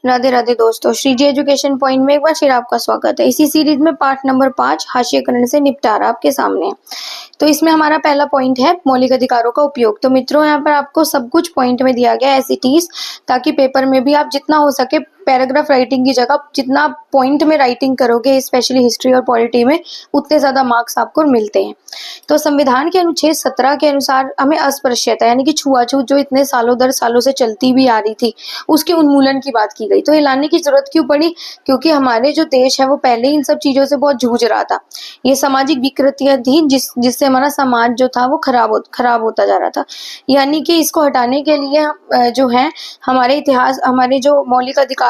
राधे राधे दोस्तों, Shriji education point में एक बार फिर आपका स्वागत है। इसी सीरीज में पार्ट नंबर 5 हाशियाकरण से निपटारा आपके सामने है। तो इसमें हमारा पहला पॉइंट है मौलिक अधिकारों का उपयोग। तो मित्रों, यहाँ पर आपको सब कुछ पॉइंट में दिया गया है एज इट इज, ताकि पेपर में भी आप जितना हो सके पैराग्राफ राइटिंग की जगह जितना पॉइंट में राइटिंग करोगे, स्पेशली हिस्ट्री और पॉलिटी में, उतने ज्यादा मार्क्स आपको मिलते हैं। तो संविधान के अनुच्छेद 17 के अनुसार हमें अस्पृश्यता यानी कि छुआछूत जो इतने सालों दर सालों से चलती भी आ रही थी, उसके उन्मूलन की बात की गई। तो ये लाने की जरूरत क्यों पड़ी? क्योंकि हमारे जो देश है वो पहले ही इन सब चीजों से बहुत जूझ रहा था। ये सामाजिक विकृतियां थी जिससे हमारा समाज जो था वो खराब होता जा रहा था। यानी कि इसको हटाने के लिए जो है हमारे इतिहास, हमारे जो मौलिक अधिकार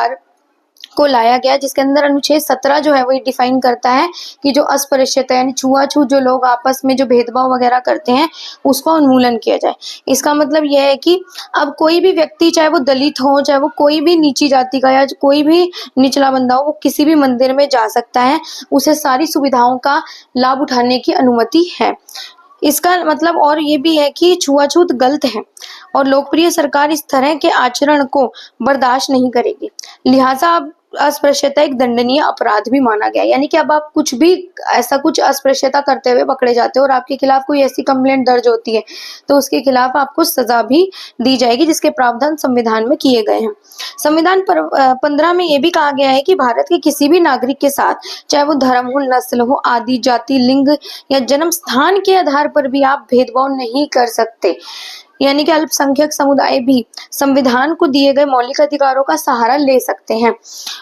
को लाया गया, जिसके अंदर अनुच्छेद 17 जो है वो डिफाइन करता है कि जो अस्पृश्यता यानी छुआछूत जो लोग आपस में जो भेदभाव वगैरह करते हैं उसका उन्मूलन किया जाए। इसका मतलब यह है कि अब कोई भी व्यक्ति, चाहे वो दलित हो, चाहे वो कोई भी नीची जाति का या कोई भी निचला बंदा हो, वो किसी भी मंदिर में जा सकता है, उसे सारी सुविधाओं का लाभ उठाने की अनुमति है। इसका मतलब और ये भी है कि छुआछूत गलत है और लोकप्रिय सरकार इस तरह के आचरण को बर्दाश्त नहीं करेगी। लिहाजा अब अस्पृश्यता एक दंडनीय अपराध भी माना गया। यानी कि अब आप कुछ भी ऐसा कुछ अस्पृश्यता करते हुए पकड़े जाते हो और आपके खिलाफ कोई ऐसी कंप्लेंट दर्ज होती है तो उसके खिलाफ आपको सजा भी दी जाएगी, जिसके प्रावधान संविधान में किए गए हैं। संविधान 15 में ये भी कहा गया है कि भारत के किसी भी नागरिक के साथ, चाहे वो धर्म हो, नस्ल हो, आदि, जाति, लिंग या जन्म स्थान के आधार पर भी आप भेदभाव नहीं कर सकते। यानी कि अल्पसंख्यक समुदाय भी संविधान को दिए गए मौलिक अधिकारों का सहारा ले सकते हैं।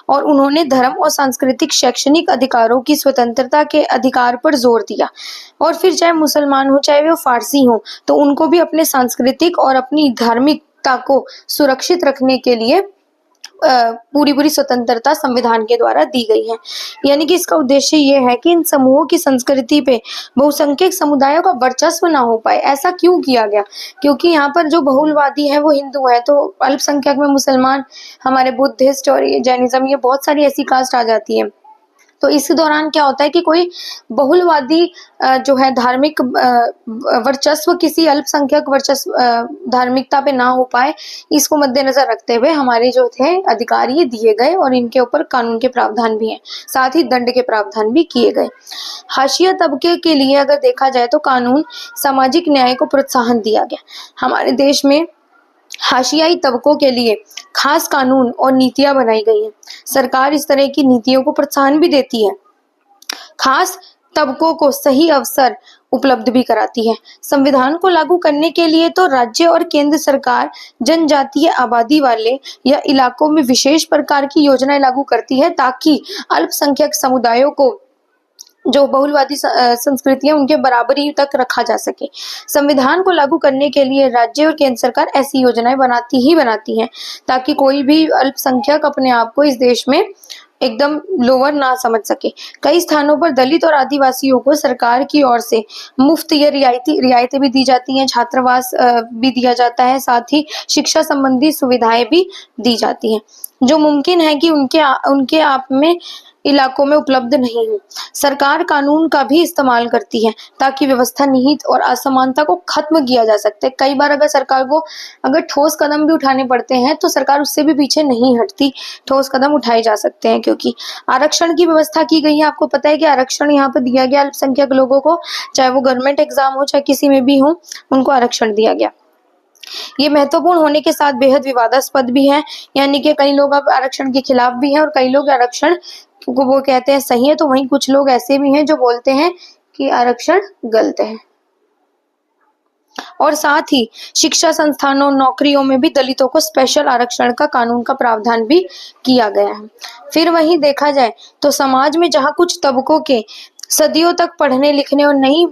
और उन्होंने धर्म और सांस्कृतिक शैक्षणिक अधिकारों की स्वतंत्रता के अधिकार पर जोर दिया। और फिर चाहे मुसलमान हो, चाहे वो फारसी हो, तो उनको भी अपने सांस्कृतिक और अपनी धार्मिकता को सुरक्षित रखने के लिए पूरी स्वतंत्रता संविधान के द्वारा दी गई है। यानी कि इसका उद्देश्य ये है कि इन समूहों की संस्कृति पे बहुसंख्यक समुदायों का वर्चस्व ना हो पाए। ऐसा क्यों किया गया? क्योंकि यहाँ पर जो बहुलवादी है वो हिंदू है, तो अल्पसंख्यक में मुसलमान, हमारे बुद्धिस्ट और जैनिज्म, ये बहुत सारी ऐसी कास्ट आ जाती है। तो इस दौरान क्या होता है कि कोई बहुलवादी जो है धार्मिक वर्चस्व किसी अल्पसंख्यक वर्चस्व धार्मिकता पे ना हो पाए, इसको मद्देनजर रखते हुए हमारे जो थे अधिकार ये दिए गए और इनके ऊपर कानून के प्रावधान भी हैं, साथ ही दंड के प्रावधान भी किए गए। हाशिया तबके के लिए अगर देखा जाए तो कानून सामाजिक न्याय को प्रोत्साहन दिया गया। हमारे देश में हाशियाई तबकों के लिए खास कानून और नीतियां बनाई गई हैं। सरकार इस तरह की नीतियों को प्रोत्साहन भी देती है, खास तबकों को सही अवसर उपलब्ध भी कराती है। संविधान को लागू करने के लिए तो राज्य और केंद्र सरकार जनजातीय आबादी वाले या इलाकों में विशेष प्रकार की योजनाएं लागू करती है, ताकि अल्पसंख्यक समुदायों को जो बहुलवादी संस्कृतियां उनके बराबरी तक रखा जा सके। संविधान को लागू करने के लिए राज्य और केंद्र सरकार ऐसी योजनाएं बनाती हैं ताकि कोई भी अल्पसंख्यक अपने आप को इस देश में एकदम लोअर ना समझ सके। कई स्थानों पर दलित और आदिवासियों को सरकार की ओर से मुफ्त या रियायतें भी दी जाती हैं, छात्रावास भी दिया जाता है, साथ ही शिक्षा संबंधी सुविधाएं भी दी जाती हैं, जो मुमकिन है कि उनके आप में इलाकों में उपलब्ध नहीं हो। सरकार कानून का भी इस्तेमाल करती है ताकि व्यवस्था निहित और असमानता को खत्म किया जा सकते। कई बार अगर सरकार को अगर ठोस कदम भी उठाने पड़ते हैं तो सरकार उससे भी पीछे नहीं हटती, ठोस कदम उठाए जा सकते हैं। क्योंकि आरक्षण की व्यवस्था की गई है। आपको पता है कि आरक्षण यहाँ पर दिया गया अल्पसंख्यक लोगों को, चाहे वो गवर्नमेंट एग्जाम हो चाहे किसी में भी हो, उनको आरक्षण दिया गया। ये महत्वपूर्ण होने के साथ बेहद विवादास्पद भी है। यानी कि कई लोग अब आरक्षण के खिलाफ भी हैं और कई लोग आरक्षण को वो कहते हैं सही है, तो वहीं कुछ लोग ऐसे भी हैं जो बोलते हैं कि आरक्षण गलत है। और साथ ही शिक्षा संस्थानों, नौकरियों में भी दलितों को स्पेशल आरक्षण का कानून का प्रावधान भी किया गया है। फिर वहीं देखा जाए तो समाज में जहां कुछ तबकों के सदियों तक पढ़ने लिखने और नई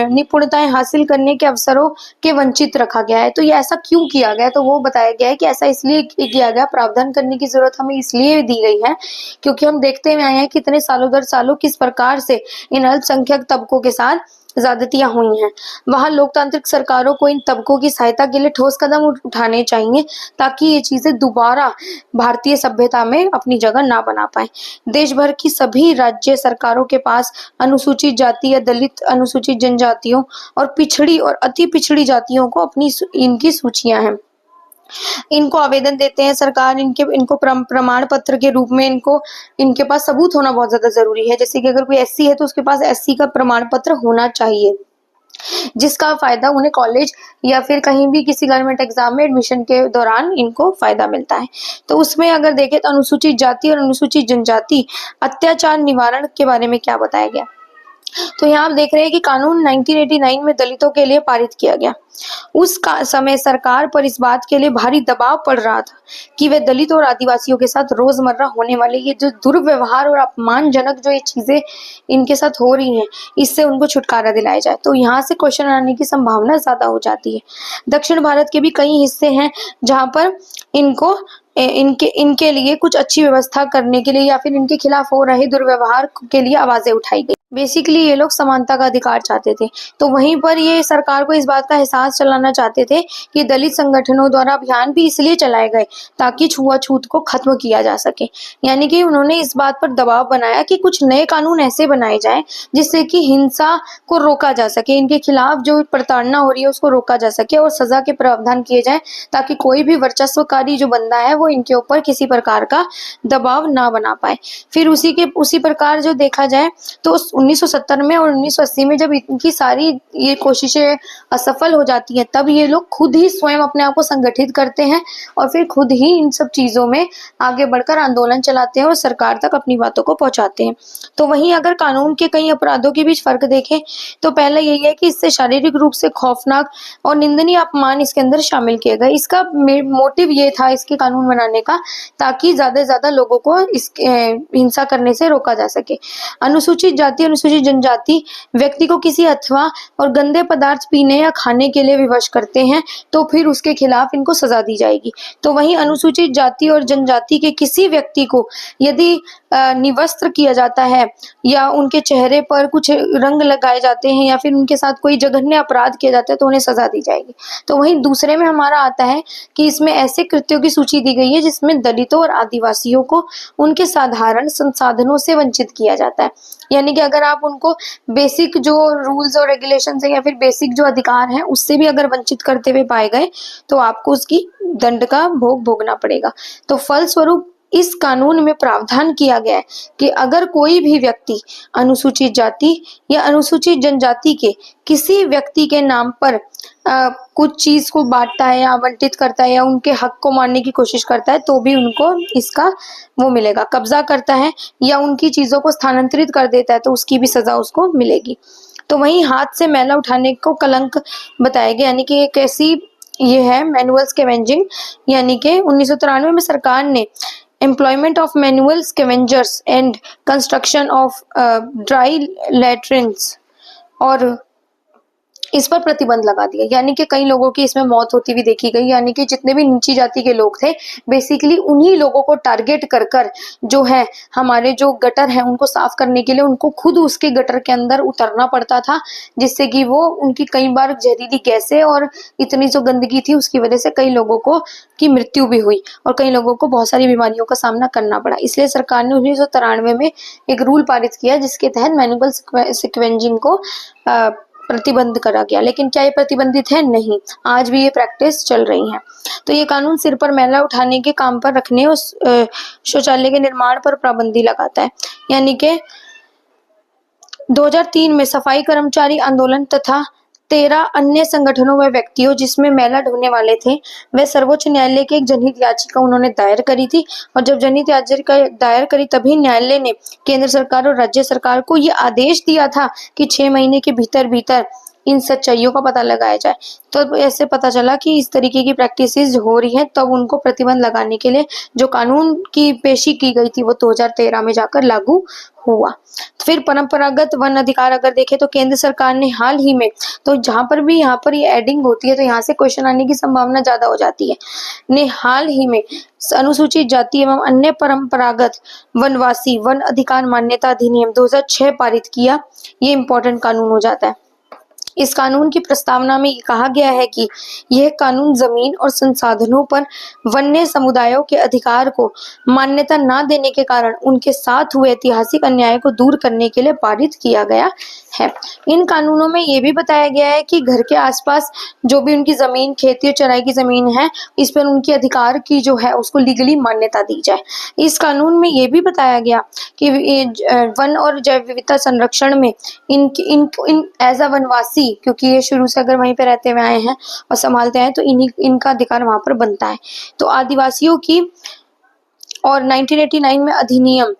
निपुणताएं हासिल करने के अवसरों के वंचित रखा गया है, तो ये ऐसा क्यों किया गया? तो वो बताया गया है कि ऐसा इसलिए किया गया, प्रावधान करने की जरूरत हमें इसलिए दी गई है क्योंकि हम देखते हुए आए हैं कितने सालों दर सालों किस प्रकार से इन अल्पसंख्यक तबकों के साथ ज्यादतियां हुई हैं। वहां लोकतांत्रिक सरकारों को इन तबकों की सहायता के लिए ठोस कदम उठाने चाहिए ताकि ये चीजें दोबारा भारतीय सभ्यता में अपनी जगह ना बना पाए। देश भर की सभी राज्य सरकारों के पास अनुसूचित जाति या दलित, अनुसूचित जनजातियों और पिछड़ी और अति पिछड़ी जातियों को अपनी इनकी सूचियां हैं। इनको आवेदन देते हैं सरकार, इनको प्रमाण पत्र के रूप में इनके पास सबूत होना बहुत ज्यादा जरूरी है। जैसे कि अगर कोई एससी है तो उसके पास एससी का प्रमाण पत्र होना चाहिए, जिसका फायदा उन्हें कॉलेज या फिर कहीं भी किसी गवर्नमेंट एग्जाम में एडमिशन के दौरान इनको फायदा मिलता है। तो उसमें अगर देखें तो अनुसूचित जाति और अनुसूचित जनजाति अत्याचार निवारण के बारे में क्या बताया गया। तो यहाँ आप देख रहे हैं कि कानून 1989 में दलितों के लिए पारित किया गया। उस समय सरकार पर इस बात के लिए भारी दबाव पड़ रहा था कि वे दलित और आदिवासियों के साथ रोजमर्रा होने वाले ये जो दुर्व्यवहार और अपमानजनक जो ये चीजें इनके साथ हो रही हैं, इससे उनको छुटकारा दिलाया जाए। तो यहाँ से क्वेश्चन आने की संभावना ज्यादा हो जाती है। दक्षिण भारत के भी कई हिस्से हैं जहाँ पर इनके लिए कुछ अच्छी व्यवस्था करने के लिए या फिर इनके खिलाफ हो रहे दुर्व्यवहार के लिए आवाजें उठाई गई। बेसिकली ये लोग समानता का अधिकार चाहते थे। तो वहीं पर ये सरकार को इस बात का एहसास चलाना चाहते थे कि दलित संगठनों द्वारा अभियान भी इसलिए चलाए गए ताकि छुआछूत को खत्म किया जा सके। यानी कि उन्होंने इस बात पर दबाव बनाया कि कुछ नए कानून ऐसे बनाए जाएं जिससे कि हिंसा को रोका जा सके, इनके खिलाफ जो प्रताड़ना हो रही है उसको रोका जा सके और सजा के प्रावधान किए जाए ताकि कोई भी वर्चस्वकारी जो बंदा है वो इनके ऊपर किसी प्रकार का दबाव ना बना पाए। फिर उसी प्रकार जो देखा जाए तो 1970 में और 1980 में जब इनकी सारी ये कोशिशें असफल हो जाती हैं, तब ये लोग खुद ही स्वयं अपने आप को संगठित करते हैं और फिर खुद ही इन सब चीजों में आगे बढ़कर आंदोलन चलाते हैं और सरकार तक अपनी बातों को पहुंचाते हैं। तो वहीं अगर कानून के कई अपराधों के बीच फर्क देखें तो पहला यही है कि इससे शारीरिक रूप से खौफनाक और निंदनीय अपमान इसके अंदर शामिल किए गए। इसका मोटिव ये था इसके कानून बनाने का ताकि ज्यादा से ज्यादा लोगों को इस हिंसा करने से रोका जा सके। अनुसूचित जाति अनुसूचित जनजाति व्यक्ति को किसी अथवा और गंदे पदार्थ पीने या खाने के लिए विवश करते हैं तो फिर उसके खिलाफ इनको सजा दी जाएगी। तो वहीं अनुसूचित जाति और जनजाति के किसी व्यक्ति को यदि निवस्त्र किया जाता है या उनके चेहरे पर कुछ रंग लगाए जाते हैं या फिर उनके साथ कोई जघन्य अपराध किया जाता है तो उन्हें सजा दी जाएगी। तो वहीं दूसरे में हमारा आता है कि इसमें ऐसे कृत्यों की सूची दी गई है जिसमें दलितों और आदिवासियों को उनके साधारण संसाधनों से वंचित किया जाता है। यानी कि अगर आप उनको बेसिक जो रूल्स और रेगुलेशंस है या फिर बेसिक जो अधिकार हैं उससे भी अगर वंचित करते हुए पाए गए तो आपको उसकी दंड का भोग भोगना पड़ेगा। तो फलस्वरूप इस कानून में प्रावधान किया गया है कि अगर कोई भी व्यक्ति अनुसूचित जाति या अनुसूचित जनजाति के किसी व्यक्ति के नाम पर कुछ चीज को बांटता है या आवंटित करता है या उनके हक को मारने की कोशिश करता है तो भी उनको इसका वो मिलेगा। कब्जा करता है या उनकी चीजों को स्थानांतरित कर देता है तो उसकी भी सजा उसको मिलेगी। तो वहीं हाथ से मैला उठाने को कलंक बताया गया, यानी कि एक ऐसी ये है मैनुअल स्कैवेंजिंग, यानी कि 1993 में सरकार ने employment of manual scavengers and construction of dry latrines और इस पर प्रतिबंध लगा दिया। यानी कि कई लोगों की इसमें मौत होती हुई देखी गई। यानी कि जितने भी नीची जाति के लोग थे बेसिकली उन्हीं लोगों को टारगेट कर कर जो है हमारे जो गटर है उनको साफ करने के लिए उनको खुद उसके गटर के अंदर उतरना पड़ता था, जिससे कि वो उनकी कई बार जहरीली गैसें और इतनी जो गंदगी थी उसकी वजह से कई लोगों को की मृत्यु भी हुई और कई लोगों को बहुत सारी बीमारियों का सामना करना पड़ा। इसलिए सरकार ने 1993 में एक रूल पारित किया जिसके तहत मैनुअल स्कैवेंजिंग को प्रतिबंध करा गया। लेकिन क्या ये प्रतिबंधित है? नहीं, आज भी ये प्रैक्टिस चल रही है। तो ये कानून सिर पर मैला उठाने के काम पर रखने और शौचालय के निर्माण पर पाबंदी लगाता है। यानी कि 2003 में सफाई कर्मचारी आंदोलन तथा 13 अन्य संगठनों व व्यक्तियों जिसमें मैला ढोने वाले थे वे सर्वोच्च न्यायालय की एक जनहित याचिका उन्होंने दायर करी थी और जब जनहित याचिका दायर करी तभी न्यायालय ने केंद्र सरकार और राज्य सरकार को ये आदेश दिया था कि 6 महीने के भीतर भीतर इन सच्चाइयों का पता लगाया जाए। तो ऐसे पता चला कि इस तरीके की प्रैक्टिसेस हो रही हैं, तब उनको प्रतिबंध लगाने के लिए जो कानून की पेशी की गई थी वो 2013 में जाकर लागू हुआ। फिर परंपरागत वन अधिकार अगर देखें तो केंद्र सरकार ने हाल ही में, तो जहां पर भी यहाँ पर ये एडिंग होती है तो यहाँ से क्वेश्चन आने की संभावना ज्यादा हो जाती है, ने हाल ही में अनुसूचित जाति एवं अन्य परंपरागत वनवासी वन अधिकार मान्यता अधिनियम 2006 पारित किया। ये इंपॉर्टेंट कानून हो जाता है। इस कानून की प्रस्तावना में ये कहा गया है कि यह कानून जमीन और संसाधनों पर वन्य समुदायों के अधिकार को मान्यता न देने के कारण उनके साथ हुए ऐतिहासिक अन्याय को दूर करने के लिए पारित किया गया है। इन कानूनों में ये भी बताया गया है कि घर के आसपास जो भी उनकी जमीन, खेती और चराई की जमीन है, इस पर उनके अधिकार की जो है उसको लीगली मान्यता दी जाए। इस कानून में ये भी बताया गया कि वन और जैव विविधता संरक्षण में इन एज अ वनवासी, क्योंकि ये शुरू से अगर वहीं पे रहते हुए आए हैं और संभालते हैं, तो इनका अधिकार वहां पर बनता है। तो आदिवासियों की और 1989 में अधिनियम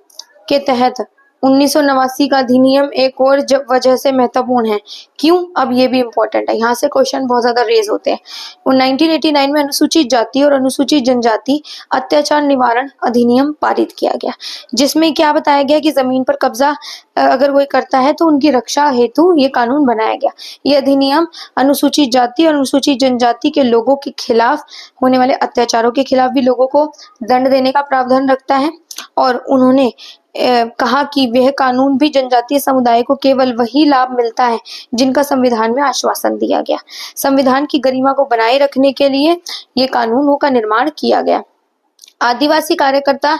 के तहत 1989 का अधिनियम एक और वजह से महत्वपूर्ण है। क्यों? अब ये भी इम्पोर्टेंट है, यहाँ से क्वेश्चन बहुत ज्यादा रेज होते हैं। 1989 में अनुसूचित जाति और अनुसूचित जनजाति अत्याचार निवारण अधिनियम पारित किया गया, जिसमें क्या बताया गया कि जमीन पर कब्जा अगर कोई करता है तो उनकी रक्षा हेतु ये कानून बनाया गया। ये अधिनियम अनुसूचित जाति और अनुसूचित जनजाति के लोगों के खिलाफ होने वाले अत्याचारों के खिलाफ भी लोगों को दंड देने का प्रावधान रखता है। और उन्होंने कहा कि वह कानून भी जनजातीय समुदाय को केवल वही लाभ मिलता है जिनका संविधान में आश्वासन दिया गया। संविधान की गरिमा को बनाए रखने के लिए ये कानूनों का निर्माण किया गया। आदिवासी कार्यकर्ता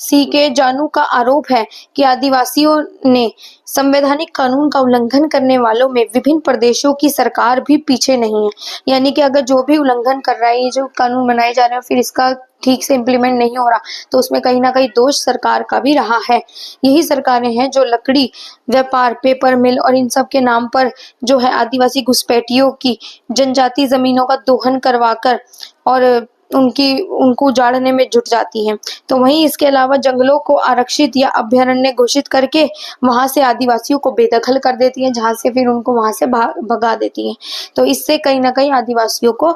CK जानू का आरोप है कि आदिवासियों ने संवैधानिक कानून का उल्लंघन करने वालों में विभिन्न प्रदेशों की सरकार भी पीछे नहीं है। यानी कि अगर जो भी उल्लंघन कर रहा है, ये जो कानून बनाए जा रहे हैं फिर इसका ठीक से इम्प्लीमेंट नहीं हो रहा, तो उसमें कहीं ना कहीं दोष सरकार का भी रहा है। यही सरकारें हैं जो लकड़ी व्यापार, पेपर मिल और इन सब के नाम पर जो है आदिवासी घुसपैठियों की जनजाति जमीनों का दोहन करवाकर और उनको उजाड़ने में जुट जाती हैं। तो वहीं इसके अलावा जंगलों को आरक्षित या अभयारण्य घोषित करके वहां से आदिवासियों को बेदखल कर देती हैं, जहां से फिर उनको वहां से भगा देती हैं। तो इससे कहीं ना कहीं आदिवासियों को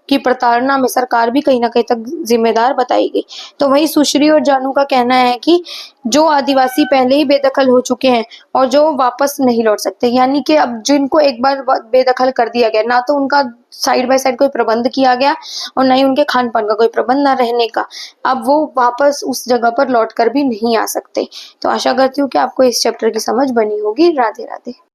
की प्रताड़ना में सरकार भी कहीं ना कहीं तक जिम्मेदार बताई गई। तो वही सुश्री और जानू का कहना है कि जो आदिवासी पहले ही बेदखल हो चुके हैं और जो वापस नहीं लौट सकते, यानी कि अब जिनको एक बार बेदखल कर दिया गया, ना तो उनका साइड बाय साइड कोई प्रबंध किया गया और ना ही उनके खान पान का कोई प्रबंध, ना रहने का, अब वो वापस उस जगह पर लौट कर भी नहीं आ सकते। तो आशा करती हूँ कि आपको इस चैप्टर की समझ बनी होगी। राधे राधे।